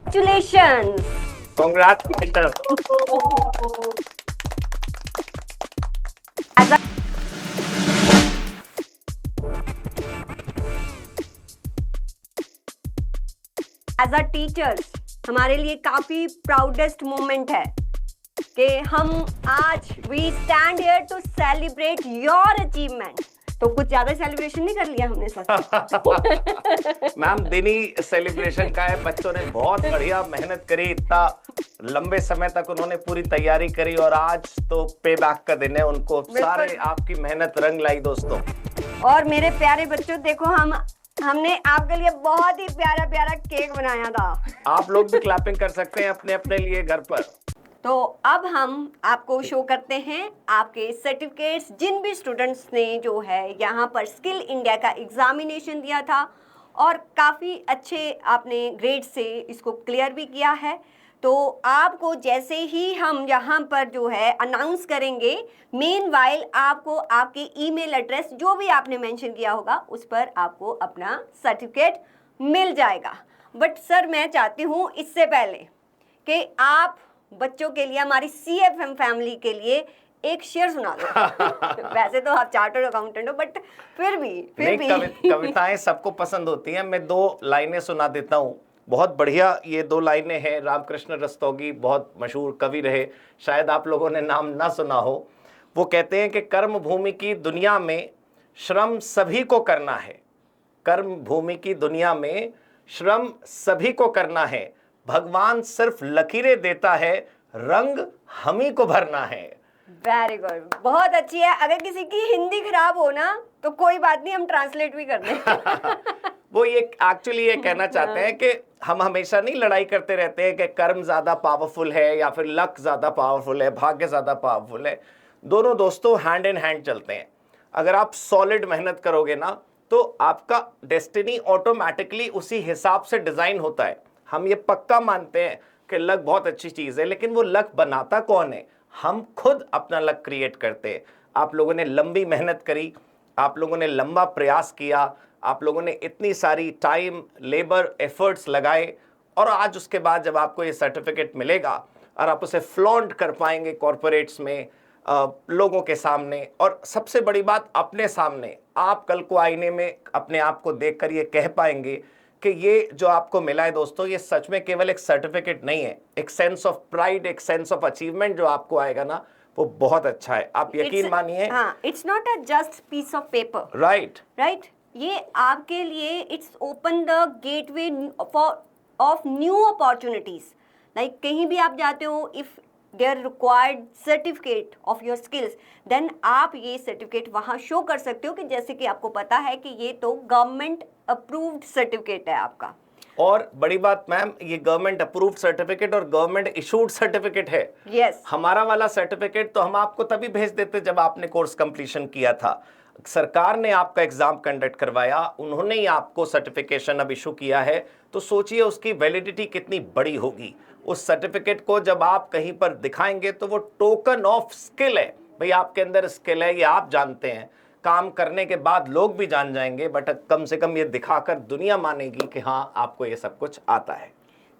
Congratulations! Congratulations. As a teachers हमारे लिए काफी प्राउडेस्ट मोमेंट है कि हम आज we stand here to celebrate your achievement. तो कुछ ज्यादा सेलिब्रेशन नहीं कर लिया हमने सर? मैम दिन ही सेलिब्रेशन का है। बच्चों ने बहुत बढ़िया मेहनत करी, इतना लंबे समय तक उन्होंने पूरी तैयारी करी और आज तो पे बैक का दिन है उनको। सारे आपकी मेहनत रंग लाई दोस्तों। और मेरे प्यारे बच्चों देखो, हमने आपके लिए बहुत ही प्यारा प्यारा केक बनाया था। आप लोग भी क्लैपिंग कर सकते हैं अपने अपने लिए घर पर। तो अब हम आपको शो करते हैं आपके सर्टिफिकेट्स, जिन भी स्टूडेंट्स ने जो है यहाँ पर स्किल इंडिया का एग्जामिनेशन दिया था और काफ़ी अच्छे आपने ग्रेड से इसको क्लियर भी किया है। तो आपको जैसे ही हम यहाँ पर जो है अनाउंस करेंगे, मेनवाइल आपको आपके ईमेल एड्रेस जो भी आपने मेंशन किया होगा उस पर आपको अपना सर्टिफिकेट मिल जाएगा। बट सर मैं चाहती हूँ इससे पहले कि आप बच्चों के लिए, हमारी CFM फैमिली के लिए एक शेर सुना दो। वैसे तो आप चार्टर्ड अकाउंटेंट हो बट फिर भी कविताएं सबको पसंद होती हैं। मैं 2 लाइनें सुना देता हूँ। बहुत बढ़िया ये 2 लाइनें हैं। रामकृष्ण रस्तोगी बहुत मशहूर कवि रहे, शायद आप लोगों ने नाम ना सुना हो। वो कहते हैं कि कर्म भूमि की दुनिया में श्रम सभी को करना है। कर्म भूमि की दुनिया में श्रम सभी को करना है। भगवान सिर्फ लकीरें देता है, रंग हम ही को भरना है। वेरी गुड, बहुत अच्छी है। अगर किसी की हिंदी खराब हो ना तो कोई बात नहीं, हम ट्रांसलेट भी कर दें। वो ये एक्चुअली ये कहना चाहते हैं कि हम हमेशा नहीं लड़ाई करते रहते हैं कि कर्म ज्यादा पावरफुल है या फिर लक ज्यादा पावरफुल है, भाग्य ज्यादा पावरफुल है। दोनों दोस्तों हैंड इन हैंड चलते हैं। अगर आप सॉलिड मेहनत करोगे ना तो आपका डेस्टिनी ऑटोमेटिकली उसी हिसाब से डिजाइन होता है। हम ये पक्का मानते हैं कि लक बहुत अच्छी चीज है, लेकिन वो लक बनाता कौन है? हम खुद अपना लक क्रिएट करते हैं। आप लोगों ने लंबी मेहनत करी, आप लोगों ने लंबा प्रयास किया, आप लोगों ने इतनी सारी टाइम, लेबर, एफर्ट्स लगाए और आज उसके बाद जब आपको ये सर्टिफिकेट मिलेगा और आप उसे फ्लॉन्ट कर पाएंगे कॉरपोरेट्स में, लोगों के सामने, और सबसे बड़ी बात अपने सामने, आप कल को आईने में अपने आप को देखकर ये कह पाएंगे कि ये जो आपको मिला है दोस्तों, ये सच में केवल एक सर्टिफिकेट नहीं है, एक सेंस ऑफ प्राइड, एक सेंस ऑफ अचीवमेंट जो आपको आएगा ना, वो बहुत अच्छा है। आप यकीन मानिए। It's not a just piece of paper. Right. ये आपके लिए it's open the gateway of new opportunities. Like कहीं भी आप जाते हो, if there required certificate of your skills, then आप ये सर्टिफिकेट वहाँ शो कर सकते हो कि जैसे कि आपको पता है कि ये तो गवर्नमेंट अप्रूव्ड सर्टिफिकेट है आपका। और बड़ी बात मैम, ये गवर्नमेंट अप्रूव्ड सर्टिफिकेट और गवर्नमेंट इशूड सर्टिफिकेट है। यस। हमारा वाला सर्टिफिकेट तो हम आपको तभी भेज देते जब आपने कोर्स कंप्लीशन किया था। सरकार ने आपका एग्जाम कंडक्ट करवाया, उन्होंने ही आपको सर्टिफिकेशन अब इशू किया है, तो सोचिए उसकी वैलिडिटी कितनी बड़ी होगी। उस सर्टिफिकेट को जब आप कहीं पर दिखाएंगे तो वो टोकन ऑफ स्किल है। भाई आपके अंदर स्किल है, ये आप जानते हैं। काम करने के बाद लोग भी जान जाएंगे, बट कम से कम ये दिखाकर दुनिया मानेगी कि हाँ आपको ये सब कुछ आता है।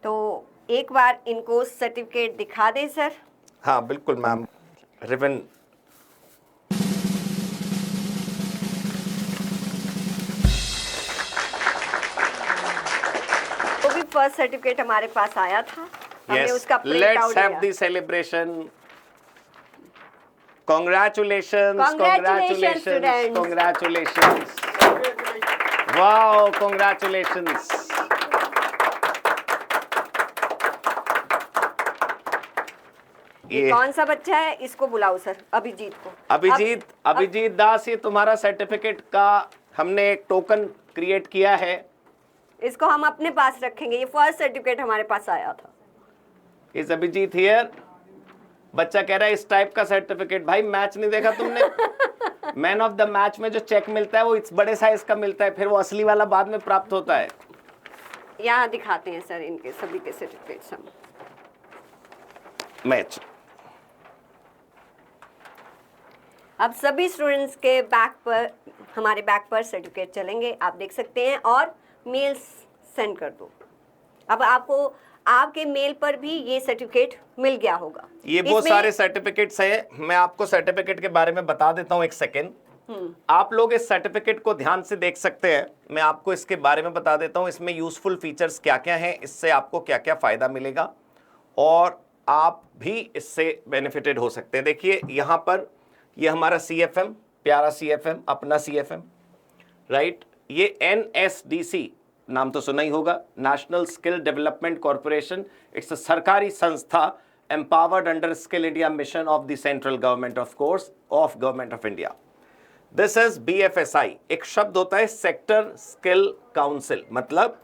तो एक बार इनको सर्टिफिकेट दिखा दें सर। हाँ बिल्कुल मैम। रिबन तो भी फर्स्ट सर्टिफिकेट हमारे पास आया था, हमने उसका print out let's have the celebration. Congratulations, Congratulations, students. congratulations. Wow, congratulations. ये कौन सा बच्चा है, इसको बुलाओ सर, अभिजीत को। अभिजीत दास, ये तुम्हारा सर्टिफिकेट का हमने एक टोकन क्रिएट किया है। इसको हम अपने पास रखेंगे। ये फर्स्ट सर्टिफिकेट हमारे पास आया था। इस अभिजीत हियर। बच्चा कह रहा है इस टाइप का सर्टिफिकेट। भाई मैच नहीं देखा तुमने? मैन ऑफ द मैच में जो चेक मिलता है वो इस बड़े साइज का मिलता है, फिर वो असली वाला बाद में प्राप्त होता है। यहाँ दिखाते हैं सर इनके सभी के सर्टिफिकेट्स हम। मैच अब सभी स्टूडेंट्स के बैक पर, हमारे बैक पर सर्टिफिकेट चलेंगे, आप देख सकते हैं और मेल्स सेंड कर दो। अब आपको आपके मेल पर भी ये सर्टिफिकेट मिल गया होगा। ये बहुत सारे सर्टिफिकेट्स हैं, मैं आपको सर्टिफिकेट के बारे में बता देता हूँ, एक सेकेंड। आप लोग इस सर्टिफिकेट को ध्यान से देख सकते हैं, मैं आपको इसके बारे में बता देता हूँ, इसमें यूजफुल फीचर्स क्या क्या हैं, इससे आपको क्या क्या फायदा मिलेगा और आप भी इससे बेनिफिटेड हो सकते हैं। देखिए यहाँ पर ये हमारा CFM, प्यारा CFM, अपना CFM, राइट। ये NSDC नाम तो सुना ही होगा, national skill development corporation. It's a सरकारी संस्था empowered under skill India mission of the central government, of course, of government of India. This is BFSI। एक शब्द होता है सेक्टर स्किल काउंसिल, मतलब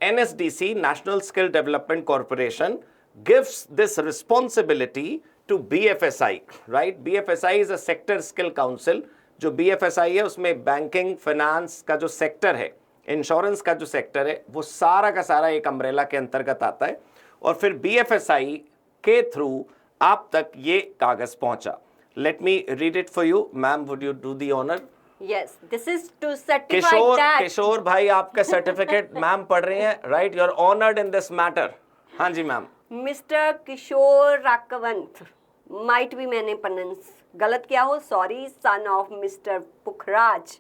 NSDC, national skill development corporation, gives this responsibility to BFSI, right. BFSI is a sector skill council. जो BFSI है उसमें banking, finance का जो सेक्टर है, इंश्योरेंस का जो सेक्टर है, वो सारा का सारा एक अम्ब्रेला के अंतर्गत आता है और फिर BFSI के थ्रू आप तक ये कागज पहुंचा। Let me read it for you, ma'am, would you do the honour? Yes, this is to certify that Kishore भाई आपका सर्टिफिकेट मैम पढ़ रहे हैं, right. You are honoured in this matter. हाँ जी ma'am. Mister Kishore Raghavant, might भी मैंने प्रोनाउंस गलत किया हो, sorry, son of mister Pukhraj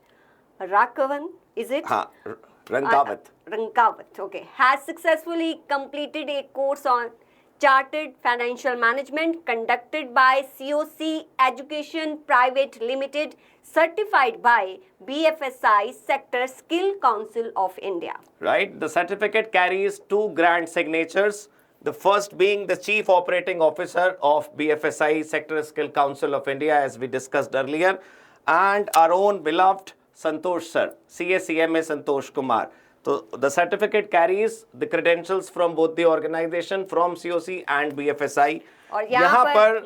Raghavant, is it? हाँ, Rankawat. Rankawat, okay. Has successfully completed a course on Chartered Financial Management conducted by COC Education Private Limited, certified by BFSI Sector Skill Council of India. Right. The certificate carries 2 grand signatures. The first being the Chief Operating Officer of BFSI Sector Skill Council of India, as we discussed earlier, and our own beloved Santosh sir, CACMA Santosh Kumar. So the certificate carries the credentials from both the organization, from COC and BFSI. और यहाँ पर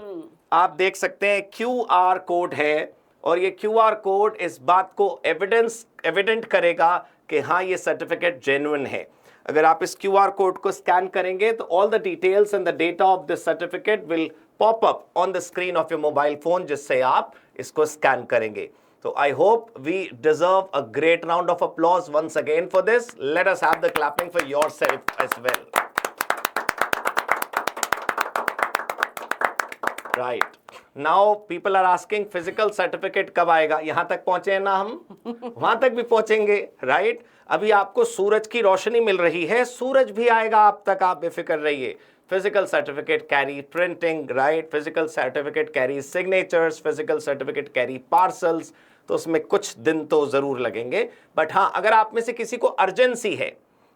आप देख सकते हैं QR code है और ये QR कोड इस बात को एविडेंट करेगा कि हाँ ये सर्टिफिकेट जेन्युइन है। अगर आप इस QR कोड को स्कैन करेंगे तो all the details and the data of this certificate will pop up on the screen of your mobile phone, जिससे आप इसको स्कैन करेंगे। So I hope we deserve a great round of applause once again for this. Let us have the clapping for yourself as well. Right. Now people are asking physical certificate कब आएगा? यहाँ तक पहुँचे हैं ना हम? वहाँ तक भी पहुँचेंगे, right? अभी आपको सूरज की रोशनी मिल रही है, सूरज भी आएगा आप तक, आप बेफिक्र रहिए। Physical certificate carry printing, right? Physical certificate carries signatures, physical certificate carry parcels. तो उसमें कुछ दिन तो जरूर लगेंगे, बट हाँ, अगर आप में से किसी को अर्जेंसी है,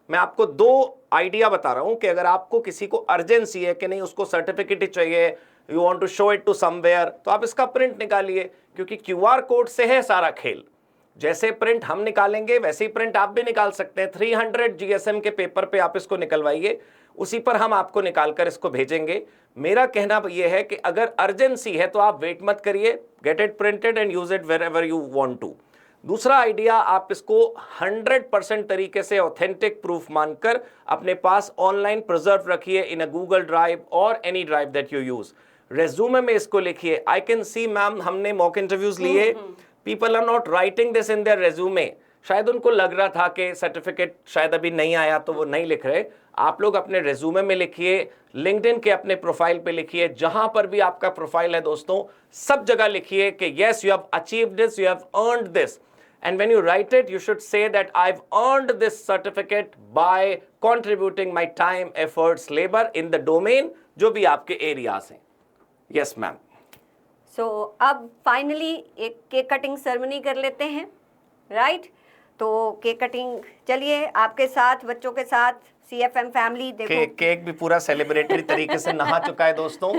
मैं आपको 2 आइडिया बता रहा हूं कि अगर आपको किसी को अर्जेंसी है कि नहीं, उसको सर्टिफिकेट ही चाहिए, you want to show it to somewhere, तो आप इसका प्रिंट निकालिए, क्योंकि QR कोड से है सारा खेल। जैसे प्रिंट हम निकालेंगे वैसे ही प्रिंट आप भी निकाल सकते हैं। 300 GSM के पेपर पे आप इसको निकलवाइए, उसी पर हम आपको निकालकर इसको भेजेंगे। मेरा कहना यह है कि अगर अर्जेंसी है तो आप वेट मत करिए, get it printed and use it wherever you want to. दूसरा आइडिया, आप इसको 100% तरीके से ऑथेंटिक प्रूफ मानकर अपने पास ऑनलाइन प्रिजर्व रखिए इन अ गूगल ड्राइव और any drive that you use. Resume में इसको लिखिए। आई कैन सी मैम, हमने मॉक इंटरव्यूज लिए, people are not writing this in their resume. शायद उनको लग रहा था कि सर्टिफिकेट शायद अभी नहीं आया तो वो नहीं लिख रहे। आप लोग अपने रेज्यूमे में लिखिए, लिंक्डइन के अपने प्रोफाइल पे लिखिए, जहां पर भी आपका प्रोफाइल है दोस्तों, सब जगह लिखिए कि yes you have achieved this, you have earned this, and when you right it you should say that I have earned this certificate bye contributing my time, efforts, labour in the domain जो भी आपके areas हैं। Yes ma'am. सो अब finally एक cake cutting ceremony कर लेते हैं, right? तो केक कटिंग, चलिए आपके साथ, बच्चों के साथ, CFM फैमिली, देखो केक भी पूरा सेलिब्रेटरी तरीके से नहा चुका है दोस्तों।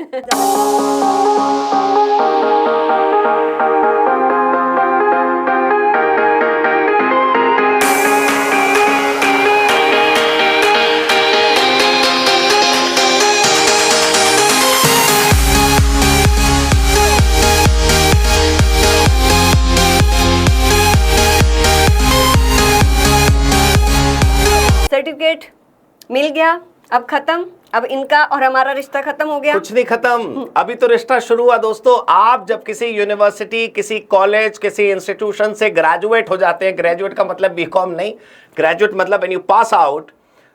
सर्टिफिकेट मिल गया, अब खत्म, अब इनका और हमारा रिश्ता खत्म हो गया? कुछ नहीं खत्म, अभी तो रिश्ता शुरू हुआ दोस्तों। आप जब किसी यूनिवर्सिटी, किसी कॉलेज, किसी इंस्टीट्यूशन से ग्रेजुएट हो जाते हैं, ग्रेजुएट का मतलब बीकॉम नहीं, ग्रेजुएट मतलब when you pass out,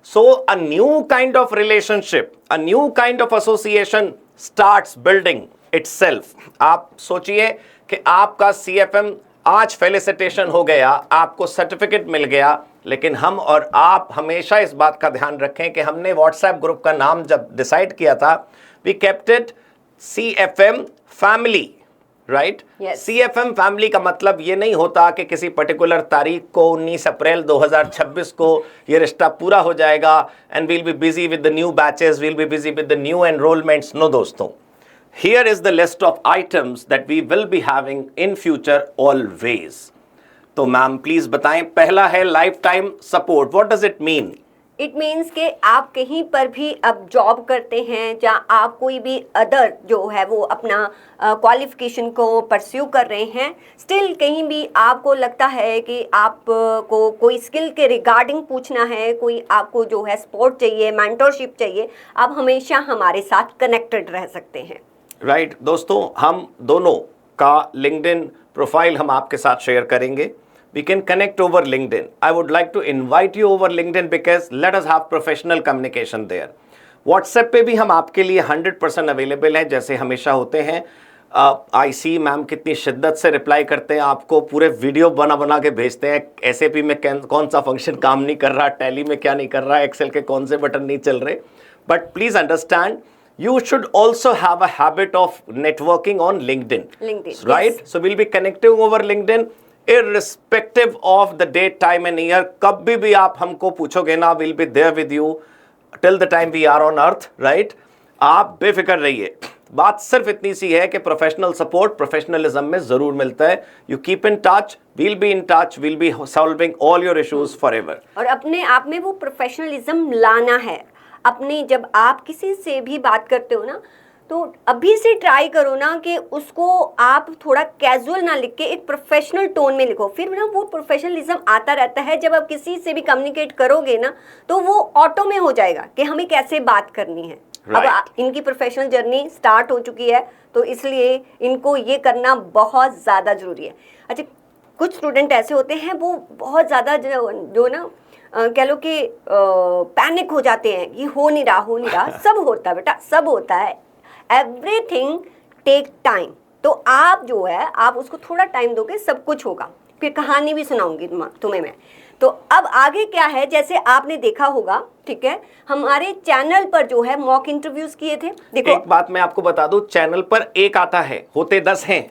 So a new kind of relationship, a new kind of association starts building itself. आप सोचिए कि आपका CFM आज फेलिसिटेशन हो गया, आपको सर्टिफिकेट मिल गया, लेकिन हम और आप हमेशा इस बात का ध्यान रखें कि हमने व्हाट्सएप ग्रुप का नाम जब डिसाइड किया था, we kept it CFM family, right? CFM family का मतलब ये नहीं होता कि किसी पर्टिकुलर तारीख को 19 अप्रैल 2026 को ये रिश्ता पूरा हो जाएगा and we'll be busy with the new batches, we'll be busy with the new enrolments. No दोस्तों, here is the list of items that we will be having in future always. तो मैम प्लीज बताएं, पहला है lifetime support. What does it mean? It means कि आप कहीं पर भी अब जॉब करते हैं, जहाँ आप कोई भी अदर जो है वो अपना क्वालिफिकेशन को परस्यू कर रहे हैं, स्टिल कहीं भी आपको लगता है कि आपको कोई स्किल के रिगार्डिंग पूछना है, कोई आपको जो है सपोर्ट चाहिए, मेंटरशिप चाहिए, आप हमेशा हमारे साथ कनेक्टेड रह सकते हैं. राइट दोस्तों, हम दोनों का लिंक्डइन प्रोफाइल हम आपके साथ शेयर करेंगे. We can connect over LinkedIn. I would like to invite you over LinkedIn because let us have professional communication there. WhatsApp पे भी हम आपके लिए 100% अवेलेबल हैं, जैसे हमेशा होते हैं. आई सी मैम कितनी शिद्दत से रिप्लाई करते हैं, आपको पूरे वीडियो बना बना के भेजते हैं. SAP में कौन सा फंक्शन काम नहीं कर रहा, टैली में क्या नहीं कर रहा, एक्सेल के कौन से बटन नहीं चल रहे. But please understand, you should also have a habit of networking on LinkedIn. Right? Yes. So we'll be connecting over LinkedIn. Irrespective of the date, time and year, कभी भी आप हमको पूछोगे ना, we'll be there with you till the time we are on earth, right? आप बेफिक्र रहिए. बात सिर्फ इतनी सी है कि प्रोफेशनल सपोर्ट प्रोफेशनलिज्म में जरूर मिलता है. You keep in touch, we'll be in touch, we'll be solving all your issues forever. और अपने आप में वो प्रोफेशनलिज्म लाना है. अपने जब आप किसी से भी बात करते हो ना, तो अभी से ट्राई करो ना कि उसको आप थोड़ा कैजुअल ना लिख के एक प्रोफेशनल टोन में लिखो. फिर ना वो प्रोफेशनलिज्म आता रहता है. जब आप किसी से भी कम्युनिकेट करोगे ना, तो वो ऑटो में हो जाएगा कि हमें कैसे बात करनी है. अब इनकी प्रोफेशनल जर्नी स्टार्ट हो चुकी है, तो इसलिए इनको ये करना बहुत ज़्यादा ज़रूरी है. अच्छा, कुछ स्टूडेंट ऐसे होते हैं वो बहुत ज़्यादा जो ना कह लो कि पैनिक हो जाते हैं, ये हो नहीं रहा. सब होता है बेटा, सब होता है. Everything take time. तो आप जो है आप उसको थोड़ा टाइम दोगे, सब कुछ होगा. फिर कहानी भी सुनाऊंगी तुम्हें मैं. तो अब आगे क्या है, जैसे आपने देखा होगा, ठीक है, हमारे चैनल पर जो है मॉक इंटरव्यूज किए थे. देखो, एक बात मैं आपको बता दूं, चैनल पर एक आता है, होते 10 हैं.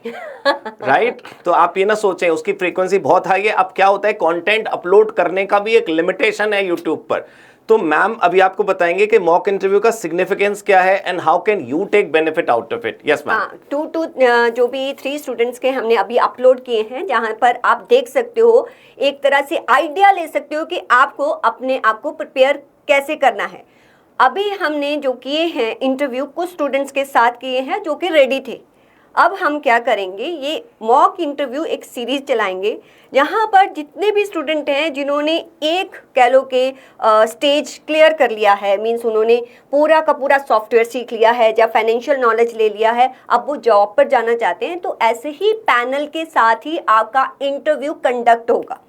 राइट? तो आप ये ना सोचें उसकी फ्रीक्वेंसी बहुत हाई है. अब क्या होता है, कंटेंट अपलोड करने का भी एक लिमिटेशन है यूट्यूब पर. तो मैम अभी आपको बताएंगे कि मॉक इंटरव्यू का सिग्निफिकेंस क्या है and how can you take benefit out of it. Yes ma'am. जो भी 3 स्टूडेंट्स के हमने अभी अपलोड किए हैं, जहां पर आप देख सकते हो, एक तरह से आइडिया ले सकते हो कि आपको अपने आप को प्रिपेयर कैसे करना है. अभी हमने जो किए हैं इंटरव्यू, कुछ स्टूडेंट्स के साथ किए हैं जो कि रेडी थे. अब हम क्या करेंगे, ये मॉक इंटरव्यू एक सीरीज चलाएंगे जहाँ पर जितने भी स्टूडेंट हैं जिन्होंने एक कह लो के स्टेज क्लियर कर लिया है, मींस उन्होंने पूरा का पूरा सॉफ्टवेयर सीख लिया है या फाइनेंशियल नॉलेज ले लिया है, अब वो जॉब पर जाना चाहते हैं, तो ऐसे ही पैनल के साथ ही आपका इंटरव्यू कंडक्ट होगा.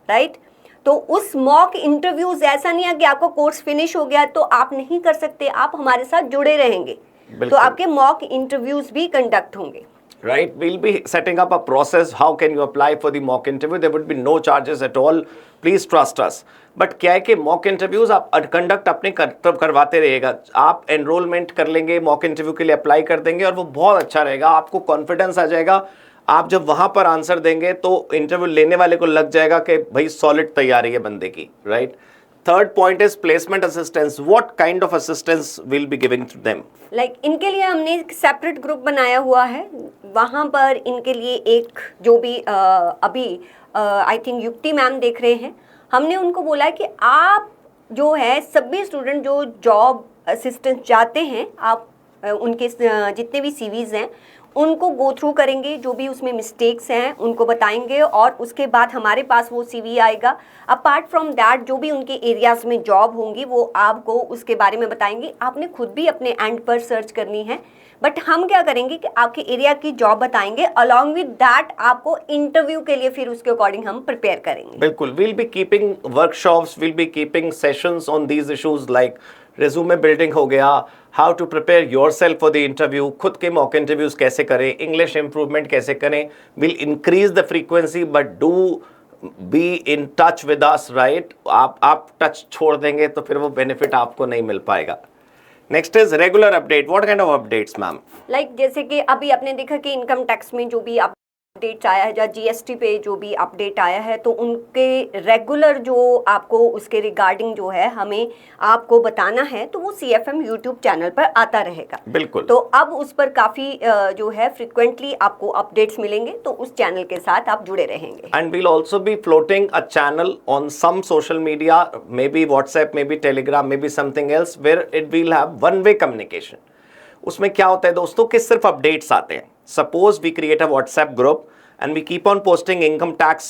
राइट? तो उस मॉक इंटरव्यूज ऐसा नहीं है कि आपका कोर्स फिनिश हो गया तो आप नहीं कर सकते, आप हमारे साथ जुड़े रहेंगे, तो आपके मॉक इंटरव्यूज भी कंडक्ट होंगे. Right, we'll be setting up a process. How can you apply for the mock interview? There would be no charges at all. Please trust us. But क्या है कि मॉक इंटरव्यूज आप conduct अपने करवाते रहिएगा. आप एनरोलमेंट कर लेंगे, मॉक इंटरव्यू के लिए अप्लाई कर देंगे और वो बहुत अच्छा रहेगा. आपको कॉन्फिडेंस आ जाएगा. आप जब वहां पर आंसर देंगे तो इंटरव्यू लेने वाले को लग जाएगा कि भाई सॉलिड तैयारी है बंदे की. Right? Third point is placement assistance. What kind of assistance will be giving to them? Like इनके लिए हमने एक सेपरेट ग्रुप बनाया हुआ है. वहाँ पर इनके लिए एक जो भी अभी आई थिंक युक्ति मैम देख रहे हैं, हमने उनको बोला है कि आप जो है सभी स्टूडेंट जो जॉब असिस्टेंट चाहते हैं, आप उनके जितने भी CVs हैं उनको गो थ्रू करेंगे, जो भी उसमें मिस्टेक्स हैं उनको बताएंगे और उसके बाद हमारे पास वो सीवी आएगा। अपार्ट फ्रॉम दैट जो भी उनके एरियाज़ में जॉब होंगी वो आपको उसके बारे में बताएंगे। आपने खुद भी अपने एंड पर सर्च करनी है, बट हम क्या करेंगे कि आपके एरिया की जॉब बताएंगे, अलॉन्ग विद दैट आपको इंटरव्यू के लिए फिर उसके अकॉर्डिंग हम प्रिपेयर करेंगे। बिल्कुल, we'll be keeping workshops, we'll be keeping sessions on these issues like resume building हो गया, how to prepare yourself for the interview, खुद के मॉक इंटरव्यूज कैसे करें, इंग्लिश इंप्रूवमेंट कैसे करें, we'll increase the frequency but do be in touch with us, right? आप touch छोड़ देंगे तो फिर वो बेनिफिट आपको नहीं मिल पाएगा। Next is regular update. What kind of updates ma'am? Like जैसे कि अभी आपने देखा कि इनकम टैक्स में जो भी अपडेट्स आया है या जीएसटी पे जो भी अपडेट आया है, तो उनके रेगुलर जो आपको उसके रिगार्डिंग जो है हमें आपको बताना है, तो वो CFM यूट्यूब चैनल पर आता रहेगा। बिल्कुल। तो अब उस पर काफ़ी जो है फ्रिक्वेंटली आपको अपडेट्स मिलेंगे, तो उस चैनल के साथ आप जुड़े रहेंगे। And we'll also be floating a channel on some social media, maybe WhatsApp, maybe Telegram, maybe something else, where it will have one-way communication. उसमें क्या होता है दोस्तों कि सिर्फ अपडेट्स आते हैं। Suppose we create a WhatsApp group and we keep on posting income tax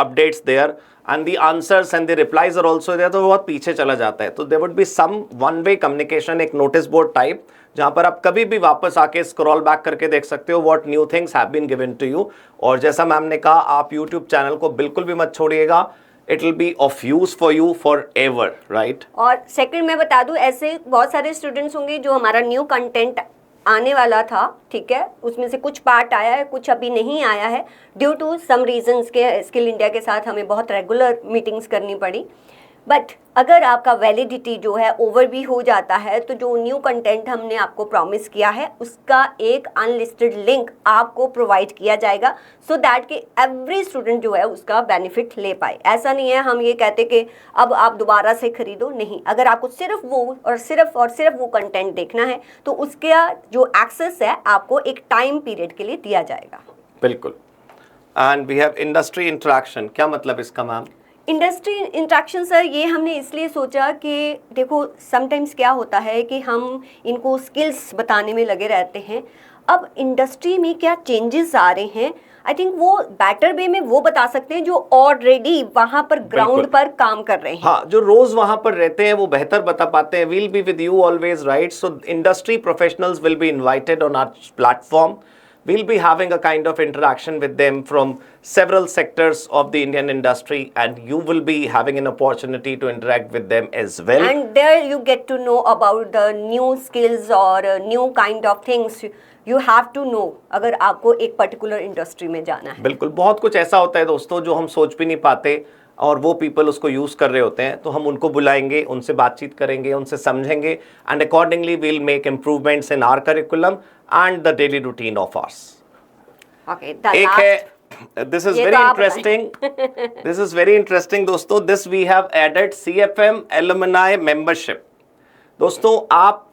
updates there and the answers and the replies are also there, तो बहुत पीछे चला जाता है। तो there would be some one way communication, एक notice board type, जहाँ पर आप कभी भी वापस आके स्क्रॉल बैक करके देख सकते हो what new things have been given to you। और जैसा मैम ने कहा, आप YouTube चैनल को बिल्कुल भी मत छोड़िएगा, it will be of use for you forever, right? और सेकंड मैं बता दूं, ऐसे बहुत सारे स्टूडेंट्स होंगे जो हमारा न्यू कंटेंट आने वाला था, ठीक है, उसमें से कुछ पार्ट आया है, कुछ अभी नहीं आया है ड्यू टू सम रीजंस के स्किल इंडिया के साथ हमें बहुत रेगुलर मीटिंग्स करनी पड़ी। बट अगर आपका वैलिडिटी जो है ओवर भी हो जाता है, तो जो न्यू कंटेंट हमने आपको प्रॉमिस किया है उसका एक अनलिस्टेड लिंक आपको प्रोवाइड किया जाएगा, सो दैट कि एवरी स्टूडेंट जो है उसका बेनिफिट ले पाए। ऐसा नहीं है हम ये कहते कि अब आप दोबारा से खरीदो, नहीं, अगर आपको सिर्फ वो और सिर्फ वो कंटेंट देखना है तो उसका जो एक्सेस है आपको एक टाइम पीरियड के लिए दिया जाएगा। बिल्कुल। And we have industry interaction. क्या मतलब इसका मैम? इंडस्ट्री इंट्रैक्शन सर, ये हमने इसलिए सोचा कि देखो समटाइम्स क्या होता है कि हम इनको स्किल्स बताने में लगे रहते हैं, अब इंडस्ट्री में क्या चेंजेस आ रहे हैं, आई थिंक वो बेटर वे में वो बता सकते हैं जो ऑलरेडी वहाँ पर ग्राउंड पर काम कर रहे हैं। हाँ, जो रोज वहाँ पर रहते हैं वो बेहतर बता पाते हैं। We'll be with you always, right? So industry professionals will be invited on our platform. We'll be having a kind of interaction with them from several sectors of the Indian industry, and you will be having an opportunity to interact with them as well. And there you get to know about the new skills or new kind of things you have to know अगर आपको एक particular industry में जाना है। बिल्कुल, बहुत कुछ ऐसा होता है दोस्तों जो हम सोच भी नहीं पाते और वो पीपल उसको यूज़ कर रहे होते हैं, तो हम उनको बुलाएंगे, उनसे बातचीत करेंगे, उनसे समझेंगे, and accordingly we'll make improvements in our curriculum and the daily routine of ours. Okay, एक है, this is very interesting, this is very interesting दोस्तों, this we have added CFM alumni membership. दोस्तों आप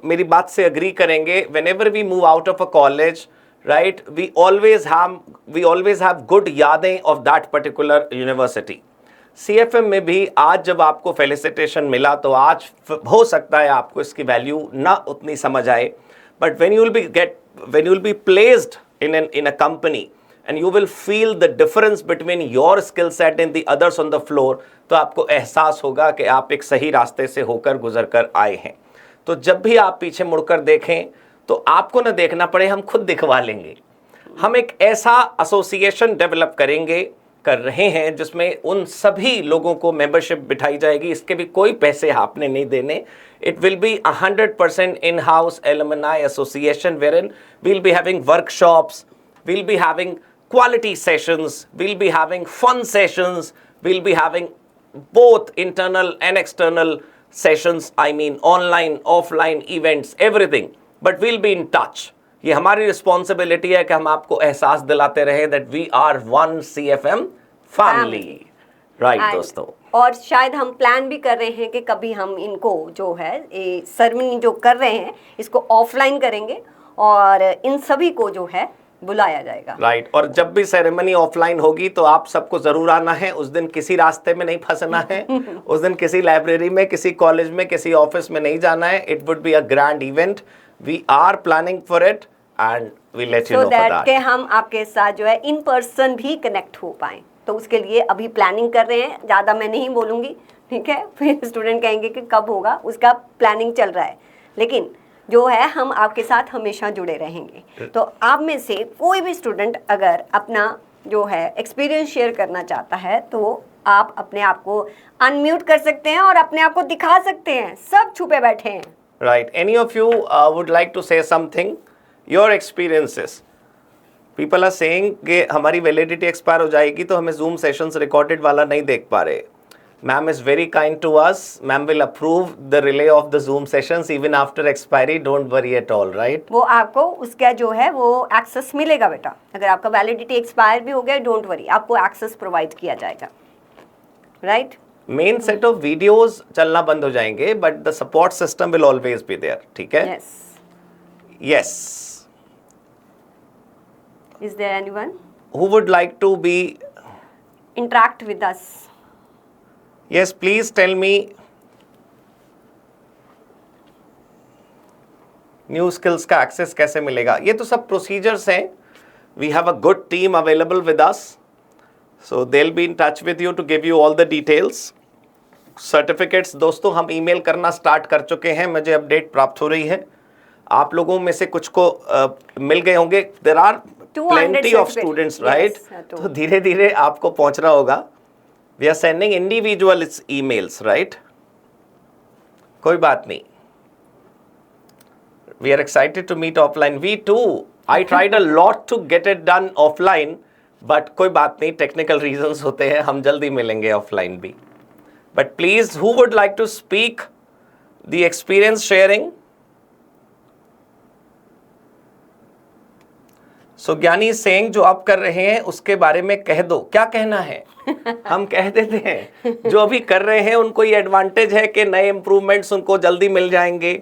मेरी बात से अग्री करेंगे, whenever we move out of a college, right, we always have good यादें of that particular university. CFM में भी आज जब आपको फेलिसिटेशन मिला तो आज हो सकता है आपको इसकी वैल्यू ना उतनी समझ आए, but when you will be placed in a company and you will feel the difference between your skill set and the others on the floor, तो आपको एहसास होगा कि आप एक सही रास्ते से होकर गुजर कर आए हैं। तो जब भी आप पीछे मुड़कर देखें तो आपको ना देखना पड़े, हम खुद दिखवा लेंगे। हम एक ऐसा एसोसिएशन डेवलप कर रहे हैं जिसमें उन सभी लोगों को मेंबरशिप बिठाई जाएगी, इसके भी कोई पैसे आपने नहीं देने। It will be 100% in house alumni association wherein we'll be having workshops, we'll be having quality sessions, we'll be having fun sessions, we'll be having both internal and external sessions, I mean online, offline events, everything. But we'll be in touch. ये हमारी responsibility है कि हम आपको एहसास दिलाते रहे that we are one CFM family. Right, दोस्तों। और शायद हम प्लान भी कर रहे हैं कि कभी हम इनको जो है ये सेरेमनी जो कर रहे हैं इसको ऑफलाइन करेंगे और इन सभी को जो है बुलाया जाएगा। राइट, और जब भी सेरेमनी ऑफलाइन होगी तो आप सबको जरूर आना है। उस दिन किसी रास्ते में नहीं फंसना है, उस दिन किसी लाइब्रेरी में, किसी कॉलेज में, किसी ऑफिस में नहीं जाना है। It would be a grand event, we are planning for it, and we'll let you so know for that that. कि हम आपके साथ जो है इन पर्सन भी कनेक्ट हो पाएँ, तो उसके लिए अभी प्लानिंग कर रहे हैं, ज़्यादा मैं नहीं बोलूँगी, ठीक है, फिर स्टूडेंट कहेंगे कि कब होगा, उसका प्लानिंग चल रहा है, लेकिन जो है हम आपके साथ हमेशा जुड़े रहेंगे। तो आप में से कोई भी स्टूडेंट अगर अपना जो है एक्सपीरियंस शेयर करना चाहता है तो आप अपने आप को अनम्यूट कर सकते हैं और अपने आप को दिखा सकते हैं, सब छुपे बैठे हैं। Right. Any of you would like to say something? Your experiences. People are saying कि हमारी वैलिडिटी एक्सपायर हो जाएगी तो हमें जूम सेशंस रिकॉर्डेड वाला नहीं देख पा रहे। Ma'am is very kind to us. Ma'am will approve the relay of the Zoom sessions even after expiry. Don't worry at all, right? वो आपको उसका जो है वो एक्सेस मिलेगा बेटा। अगर आपका वैलिडिटी एक्सपायर भी हो गया, डोंट वरी, आपको एक्सेस प्रोवाइड किया जाएगा, right? Main set of videos चलना बंद हो जाएंगे but the support system will always be there, ठीक है? Yes. Yes. Is there anyone who would like to be interact with us? Yes, please tell me. New skills का access कैसे मिलेगा? ये तो सब प्रोसीजर्स हैं। We have a good team available with us, so they'll be in touch with you to give you all the details. Certificates दोस्तों हम email करना स्टार्ट कर चुके हैं, मुझे अपडेट प्राप्त हो रही है। आप लोगों में से कुछ को मिल गए होंगे। There are plenty of students, right? तो धीरे धीरे आपको पहुंचना होगा। We are sending individual emails, right? कोई बात नहीं। We are excited to meet offline. We too, I tried a lot to get it done offline, but कोई बात नहीं, टेक्निकल रीजंस होते हैं, हम जल्दी मिलेंगे ऑफलाइन भी। But please, who would like to speak the experience sharing? So Gyani saying जो आप कर रहे हैं उसके बारे में कह दो। क्या कहना है? हम कह देते हैं जो अभी कर रहे हैं उनको ये एडवांटेज है कि नए इंप्रूवमेंट्स उनको जल्दी मिल जाएंगे।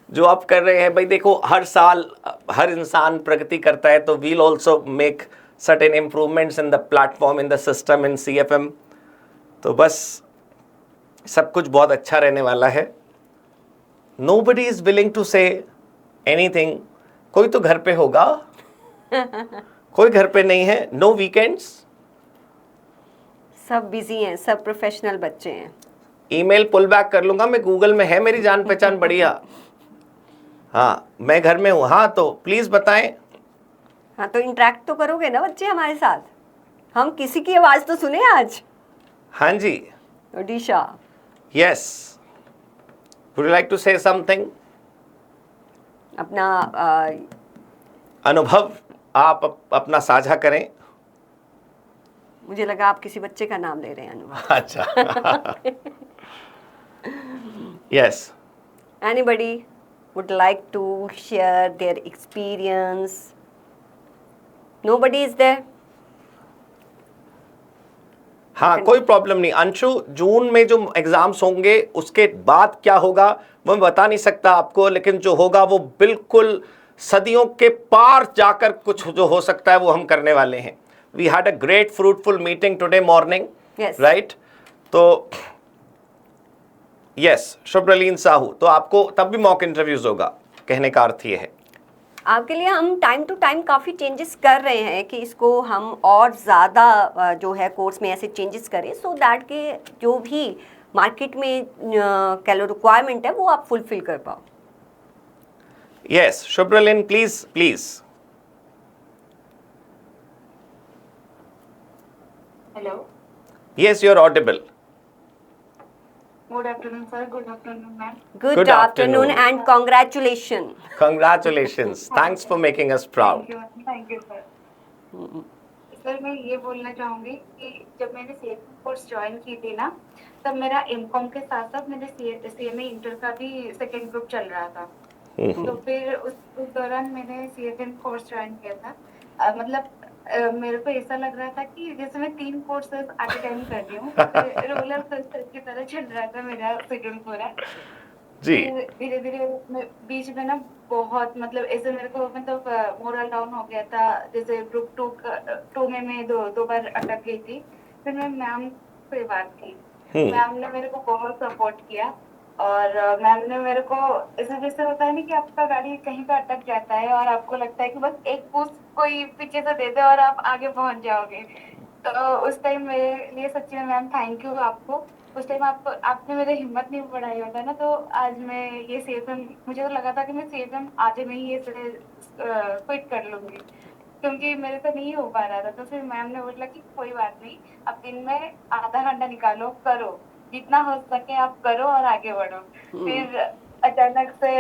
जो आप कर रहे हैं भाई देखो, हर साल हर इंसान प्रगति करता है, तो we'll also make certain improvements in the platform, in the system, in CFM। तो बस सब कुछ बहुत अच्छा रहने वाला है। Nobody is willing to say anything। कोई तो घर पे होगा, कोई घर पे नहीं है। No weekends। सब बिजी हैं, सब प्रोफेशनल बच्चे हैं। ईमेल पुल बैक कर लूंगा मैं, गूगल में है मेरी जान पहचान बढ़िया। हाँ, मैं घर में हूँ। हाँ, तो प्लीज बताएं। हाँ, तो इंटरेक्ट तो करोगे ना बच्चे हमारे साथ? हम किसी की आवाज तो सुने आज। हाँ जी। Odisha. Yes, would you like to say something? अपना अनुभव आप अपना साझा करें। मुझे लगा आप किसी बच्चे का नाम ले रहे हैं। अनुभव। अच्छा। Yes. Anybody would like to share their experience? Nobody is there? हाँ, कोई प्रॉब्लम नहीं। अंशु, जून में जो एग्जाम्स होंगे उसके बाद क्या होगा वो मैं बता नहीं सकता आपको, लेकिन जो होगा वो बिल्कुल सदियों के पार जाकर कुछ जो हो सकता है वो हम करने वाले हैं। We had a great fruitful meeting today morning, right? तो यस, शुभ्रलीन साहू, तो आपको तब भी मॉक इंटरव्यूज होगा, कहने का अर्थ ये है। आपके लिए हम टाइम टू टाइम काफ़ी चेंजेस कर रहे हैं कि इसको हम और ज़्यादा जो है कोर्स में ऐसे चेंजेस करें, सो दैट के जो भी मार्केट में कैलो रिक्वायरमेंट है वो आप फुलफिल कर पाओ। Yes, Shubhraleen, please please. Hello. Yes, you are audible. Good afternoon, sir. Good afternoon, ma'am. Good afternoon and congratulations. Congratulations. Thanks for making us proud. Thank you, ma'am. Thank you, sir. Sir मैं ये बोलना चाहूँगी कि जब मैंने CFM course join की थी ना, तब मेरा एमकॉम के साथ साथ मेरे CMA इंटर का भी सेकेंड ग्रुप चल रहा था। तो फिर उस दौरान मैंने CFM कोर्स ज्वाइन किया था। मतलब मेरे को ऐसा लग रहा था कि जैसे मैं 3 कोर्सेज एट अ टाइम कर रही हूँ। रोलर कोस्टर की तरह चल रहा था मेरा शेड्यूल पूरा जी। धीरे धीरे बीच में ना बहुत मतलब ऐसे मेरे को मतलब मोरल डाउन हो गया था। जैसे ग्रुप 2 में मैं दो बार अटक गई थी। फिर मैं मैम से बात की, मैम ने मेरे को बहुत सपोर्ट किया और मैम ने मेरे को ऐसे जैसे होता है ना कि आपका गाड़ी कहीं पे अटक जाता है और आपको लगता है कि बस एक पुश कोई पीछे से दे दे और आप आगे पहुंच जाओगे। तो उस टाइम मेरे लिए सच्ची में मैम थैंक यू आपको। उस टाइम आपने मेरी हिम्मत नहीं बढ़ाई होता ना, तो आज मैं ये सीएफएम, मुझे तो लगा था कि मैं सीएफएम आज में ही ये क्विट कर लूंगी, क्योंकि मेरे से नहीं हो पा रहा था। तो फिर मैम ने बोला कि कोई बात नहीं, अब दिन में आधा घंटा निकालो, करो जितना हो सके आप करो और आगे बढ़ो। फिर अचानक से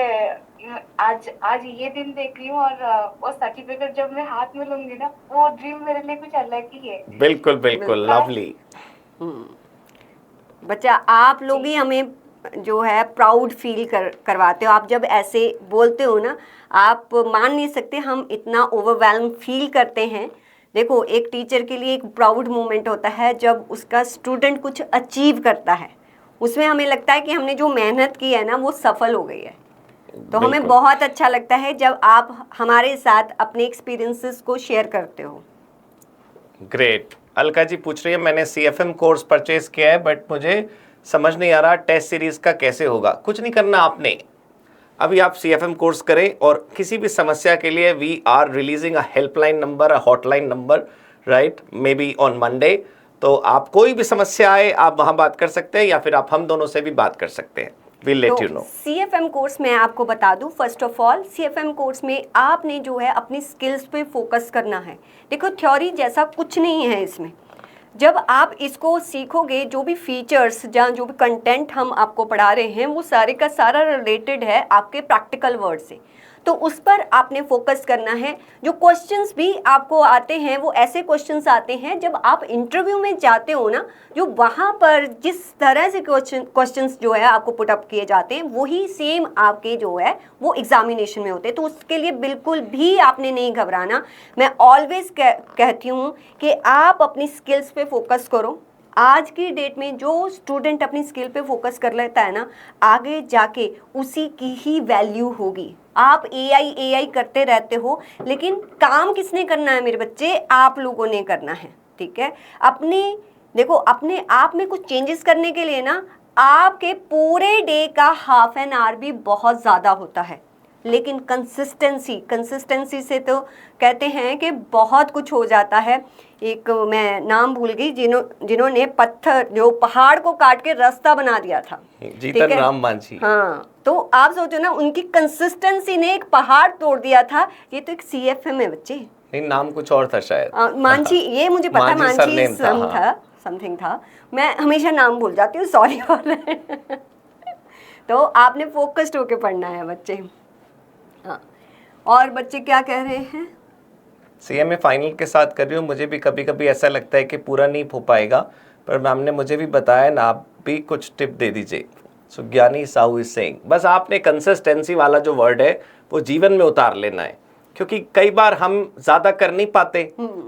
आज आज ये दिन देख रही हूँ और वो सर्टिफिकेट जब मैं हाथ में लूंगी ना, वो ड्रीम मेरे लिए कुछ अलग ही है। बिल्कुल बिल्कुल, लवली। बच्चा आप लोग ही हमें जो है प्राउड फील करवाते हो। आप जब ऐसे बोलते हो ना, आप मान नहीं सकते हम इतना ओवरवेल्म फील करते हैं। देखो, एक टीचर के लिए एक प्राउड मोमेंट होता है जब उसका स्टूडेंट कुछ अचीव करता है, उसमें हमें लगता है कि हमने जो मेहनत की है ना वो सफल हो गई है। तो हमें बहुत अच्छा लगता है जब आप हमारे साथ अपने एक्सपीरियंसेस को शेयर करते हो। ग्रेट। अलका जी पूछ रही है, मैंने सीएफएम कोर्स परचेज किया है बट मुझे समझ नहीं आ रहा टेस्ट सीरीज का कैसे होगा। कुछ नहीं करना आपने, अभी आप सीएफएम कोर्स करें और किसी भी समस्या के लिए we are releasing a helpline number, a hotline number, right, maybe on Monday. तो आप कोई भी समस्या आए आप वहां बात कर सकते हैं या फिर आप हम दोनों से भी बात कर सकते हैं। We'll let you know. CFM course में आपको बता दूं, first of all CFM course में आपने जो है अपनी स्किल्स पे फोकस करना है। देखो, थ्योरी जैसा कुछ नहीं है इसमें। जब आप इसको सीखोगे, जो भी फीचर्स या जो भी कंटेंट हम आपको पढ़ा रहे हैं वो सारे का सारा रिलेटेड है आपके प्रैक्टिकल वर्ड से। तो उस पर आपने फोकस करना है। जो क्वेश्चंस भी आपको आते हैं वो ऐसे क्वेश्चंस आते हैं जब आप इंटरव्यू में जाते हो ना, जो वहाँ पर जिस तरह से क्वेश्चंस जो है आपको पुट अप किए जाते हैं वही सेम आपके जो है वो एग्जामिनेशन में होते हैं। तो उसके लिए बिल्कुल भी आपने नहीं घबराना। मैं ऑलवेज कहती हूँ कि आप अपनी स्किल्स पे फोकस करो। आज की डेट में जो स्टूडेंट अपनी स्किल पे फोकस कर लेता है ना, आगे जाके उसी की ही वैल्यू होगी। आप एआई करते रहते हो, लेकिन काम किसने करना है मेरे बच्चे? आप लोगों ने करना है, ठीक है। देखो, अपने आप में कुछ चेंजेस करने के लिए ना आपके पूरे डे का हाफ एन आवर भी बहुत ज़्यादा होता है, लेकिन कंसिस्टेंसी से तो कहते हैं कि बहुत कुछ हो जाता है। एक मैं नाम भूल गई, जिन्होंने पहाड़ को काट के रास्ता बना दिया था, जीतन राम मांझी। हाँ, तो आप सोचो ना, उनकी कंसिस्टेंसी ने एक पहाड़ तोड़ दिया था। ये तो एक सीएफएम है बच्चे। नहीं, नाम कुछ और था शायद। मांझी, ये मुझे पता, मांझी समथिंग था। मैं हमेशा नाम भूल जाती हूँ, सॉरी। तो आपने फोकस्ड होके पढ़ना है बच्चे। हाँ, और बच्चे क्या कह रहे हैं? सीएमए फाइनल के साथ कर रही हूँ, मुझे भी कभी कभी ऐसा लगता है कि पूरा नहीं हो पाएगा, पर मैम ने मुझे भी बताया ना, आप भी कुछ टिप दे दीजिए। सो ज्ञानी साहू इज सेइंग, बस आपने कंसिस्टेंसी वाला जो वर्ड है वो जीवन में उतार लेना है, क्योंकि कई बार हम ज्यादा कर नहीं पाते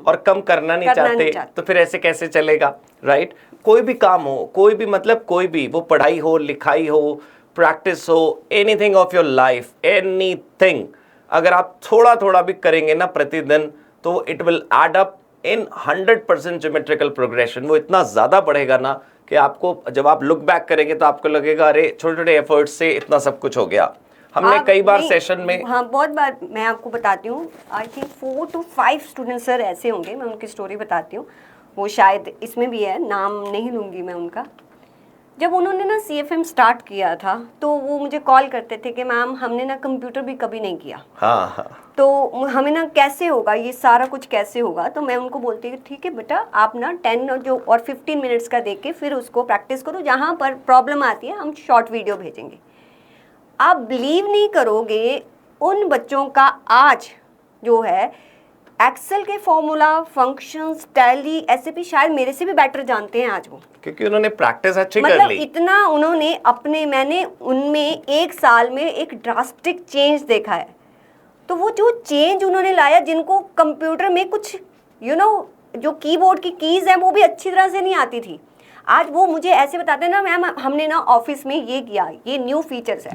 और कम करना नहीं चाहते, तो फिर ऐसे कैसे चलेगा, राइट। कोई भी काम हो, कोई भी मतलब कोई भी, वो पढ़ाई हो, लिखाई हो, प्रैक्टिस हो, anything of your life, anything, अगर आप थोड़ा थोड़ा भी करेंगे ना प्रतिदिन, तो it will add up in 100% geometrical progression. वो इतना ज़्यादा बढ़ेगा ना कि आपको जब आप लुक बैक करेंगे तो आपको लगेगा अरे छोटे छोटे एफर्ट्स से इतना सब कुछ हो गया। हमने कई बार सेशन में, हाँ बहुत बार, मैं आपको बताती हूँ, I think 4 to 5 students sir ऐसे होंगे, मैं उनकी स्टोरी बताती हूँ, वो शायद इसमें भी है, नाम नहीं लूँगी मैं उनका। जब उन्होंने ना सीएफएम स्टार्ट किया था तो वो मुझे कॉल करते थे कि मैम हमने ना कंप्यूटर भी कभी नहीं किया, हाँ, तो हमें ना कैसे होगा ये सारा कुछ, कैसे होगा? तो मैं उनको बोलती थी ठीक है बेटा, आप ना 10 और 15 मिनट्स का देख के फिर उसको प्रैक्टिस करो, जहाँ पर प्रॉब्लम आती है हम शॉर्ट वीडियो भेजेंगे। आप बिलीव नहीं करोगे, उन बच्चों का आज जो है एक्सेल के फॉर्मूला, फंक्शंस, टैली, एसएपी शायद मेरे से भी बेटर जानते हैं आज वो, क्योंकि उन्होंने प्रैक्टिस अच्छी कर ली। मतलब इतना उन्होंने मैंने उनमें 1 साल में एक ड्रास्टिक चेंज देखा है। तो वो जो चेंज उन्होंने लाया, जिनको कंप्यूटर में कुछ जो कीबोर्ड की कीज है वो भी अच्छी तरह से नहीं आती थी, आज वो मुझे ऐसे बताते हैं ना मैम हमने ना ऑफिस में ये किया, ये न्यू फीचर्स है।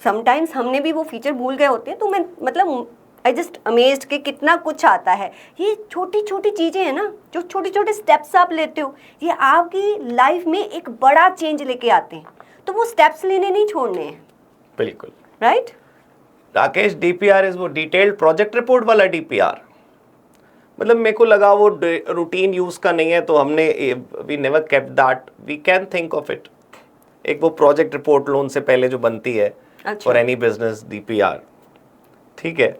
समटाइम्स हमने भी वो फीचर भूल गए होते हैं, तो मैं मतलब आई जस्ट अमेज्ड कि कितना कुछ आता है। ये छोटी छोटी चीज़ें हैं ना, जो छोटे छोटे स्टेप्स आप लेते हो, ये आपकी लाइफ में एक बड़ा चेंज लेके आते हैं। तो तो वो स्टेप्स लेने नहीं छोड़ने हैं, बिल्कुल राइट? राकेश, डीपीआर इज वो डिटेल्ड प्रोजेक्ट रिपोर्ट वाला डीपीआर, मतलब मेरे को लगा वो रूटीन यूज का नहीं है, तो हमने we never kept that, we can think of it. एक वो प्रोजेक्ट रिपोर्ट लोन से पहले जो बनती है फॉर एनी बिजनेस, डीपीआर, ठीक है।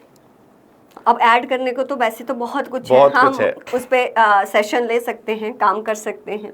अब ऐड करने को तो वैसे तो बहुत कुछ बहुत है, कुछ हम है। उस पे सेशन ले सकते हैं, काम कर सकते हैं।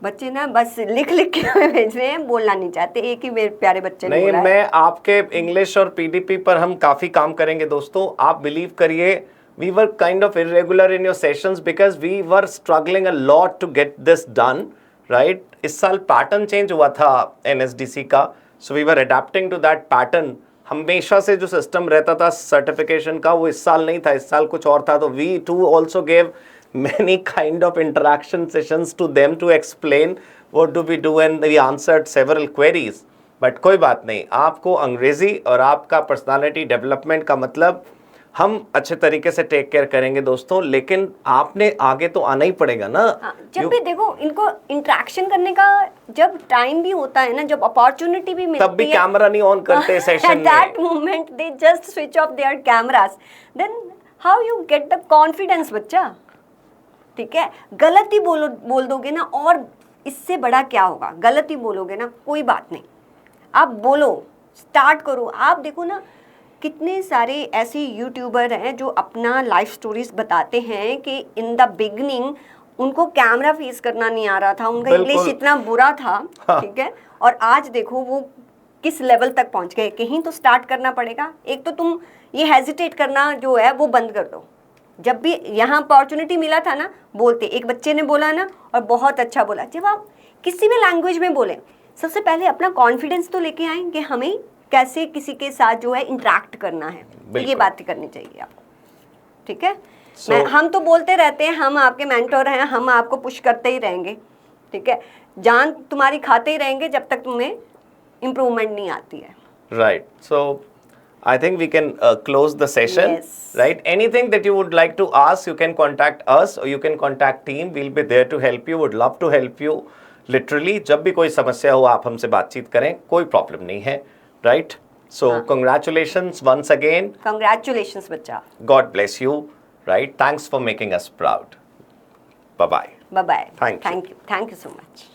बच्चे ना बस लिख लिख के भेज रहे हैं, बोलना नहीं चाहते। एक ही मेरे प्यारे बच्चे ने नहीं, बोला है। मैं आपके इंग्लिश और पीडीपी पर हम काफी काम करेंगे दोस्तों, आप बिलीव करिए। We were kind of irregular in your sessions because we were struggling a lot to get this done, right? इस साल पैटर्न चेंज हुआ था एनएसडीसी का, so we were adapting to that pattern. हमेशा से जो सिस्टम रहता था सर्टिफिकेशन का, वो इस साल नहीं था, इस साल कुछ और था। तो we too also gave many kind of interaction sessions to them to explain what do we do, and we answered several queries. But कोई बात नहीं, आपको अंग्रेजी और आपका पर्सनालिटी डेवलपमेंट का मतलब हम अच्छे तरीके से टेक केयर करेंगे दोस्तों, लेकिन आपने आगे तो आना ही पड़ेगा ना। जब भी देखो इनको इंटरेक्शन करने का जब टाइम भी होता है ना, जब अपॉर्चुनिटी भी मिलती है, तब भी कैमरा नहीं ऑन करते सेशन में। At that moment they just switch off their cameras. Then how you get the confidence बच्चा? ठीक है, गलत ही बोल दोगे ना, और इससे बड़ा क्या होगा? गलत ही बोलोगे ना, कोई बात नहीं, आप बोलो, स्टार्ट करो। आप देखो ना कितने सारे ऐसे यूट्यूबर हैं जो अपना लाइफ स्टोरीज बताते हैं कि इन द बिगनिंग उनको कैमरा फेस करना नहीं आ रहा था, उनका इंग्लिश इतना बुरा था, ठीक है, और आज देखो वो किस लेवल तक पहुंच गए। कहीं तो स्टार्ट करना पड़ेगा। एक तो तुम ये हेजिटेट करना जो है वो बंद कर दो। जब भी यहाँ अपॉर्चुनिटी मिला था ना, बोलते। एक बच्चे ने बोला ना, और बहुत अच्छा बोला, जब आप किसी भी लैंग्वेज में बोलें, सबसे पहले अपना कॉन्फिडेंस तो लेके आएं कि हमें कैसे किसी के साथ जो है इंटरेक्ट करना है, तो ये बातें करनी चाहिए आपको, ठीक है? हम तो बोलते रहते हैं, हम आपके मेंटोर हैं, हम आपको पुश करते ही रहेंगे, ठीक है? जान तुम्हारी खाते ही रहेंगे जब तक तुम्हें इम्प्रूवमेंट नहीं आती है, right? So I think we can close the session. Yes. Right? Anything that you would like to ask, you can contact us or you can contact team. We'll be there to help you. Would love to help you. Literally, जब भी कोई समस्या हो आप हमसे बातचीत करें, कोई प्रॉब्लम नहीं है, right? So congratulations once again. Congratulations बच्चा. God bless you, right? Thanks for making us proud. Bye bye. Bye bye. Thank you. Thank you so much.